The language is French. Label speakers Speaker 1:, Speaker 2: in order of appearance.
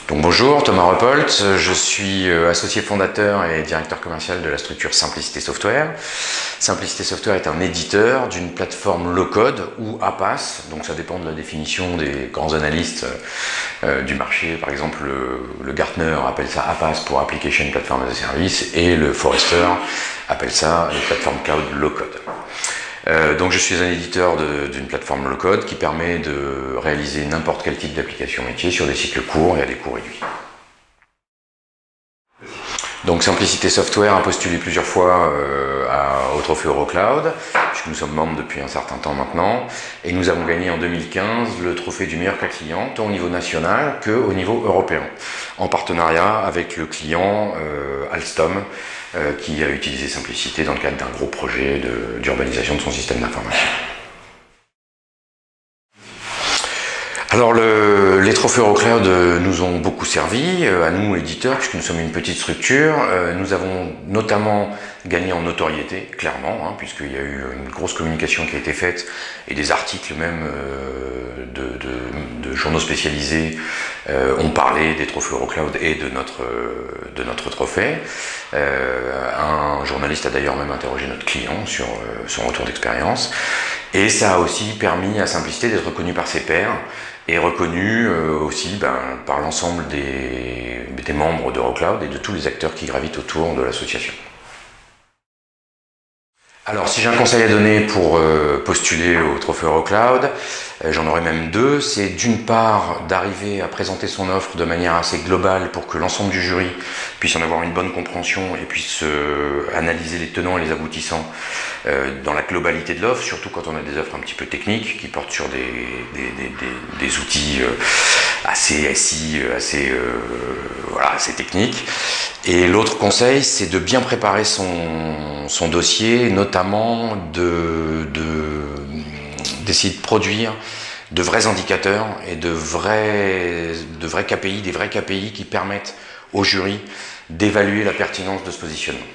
Speaker 1: Donc bonjour, Thomas Repolt, je suis associé fondateur et directeur commercial de la structure Simplicité Software. Simplicité Software est un éditeur d'une plateforme low-code ou APaaS, donc ça dépend de la définition des grands analystes du marché. Par exemple, le Gartner appelle ça APaaS pour Application Platform as a Service et le Forrester appelle ça les plateformes cloud low-code. Donc je suis un éditeur d'une plateforme low-code qui permet de réaliser n'importe quel type d'application métier sur des cycles courts et à des coûts réduits. Donc Simplicité Software a postulé plusieurs fois au trophée Eurocloud, puisque nous sommes membres depuis un certain temps maintenant, et nous avons gagné en 2015 le trophée du meilleur cas client, tant au niveau national qu'au niveau européen, en partenariat avec le client Alstom, qui a utilisé Simplicité dans le cadre d'un gros projet d'urbanisation de son système d'information. Alors les trophées Eurocloud nous ont beaucoup servi, à nous éditeurs, puisque nous sommes une petite structure. Nous avons notamment gagné en notoriété, clairement, puisqu'il y a eu une grosse communication qui a été faite, et des articles même de journaux spécialisés ont parlé des trophées Eurocloud et de notre trophée. Un journaliste a d'ailleurs même interrogé notre client sur son retour d'expérience. Et ça a aussi permis à Simplicité d'être reconnu par ses pairs, et reconnu aussi par l'ensemble des membres d'Eurocloud et de tous les acteurs qui gravitent autour de l'association. Alors, si j'ai un conseil à donner pour postuler au trophée Eurocloud, j'en aurais même deux. C'est d'une part d'arriver à présenter son offre de manière assez globale pour que l'ensemble du jury puisse en avoir une bonne compréhension et puisse analyser les tenants et les aboutissants dans la globalité de l'offre, surtout quand on a des offres un petit peu techniques qui portent sur des outils assez SI, assez techniques. Et l'autre conseil, c'est de bien préparer son dossier, notamment d'essayer de produire de vrais indicateurs et de vrais KPI, des vrais KPI qui permettent au jury d'évaluer la pertinence de ce positionnement.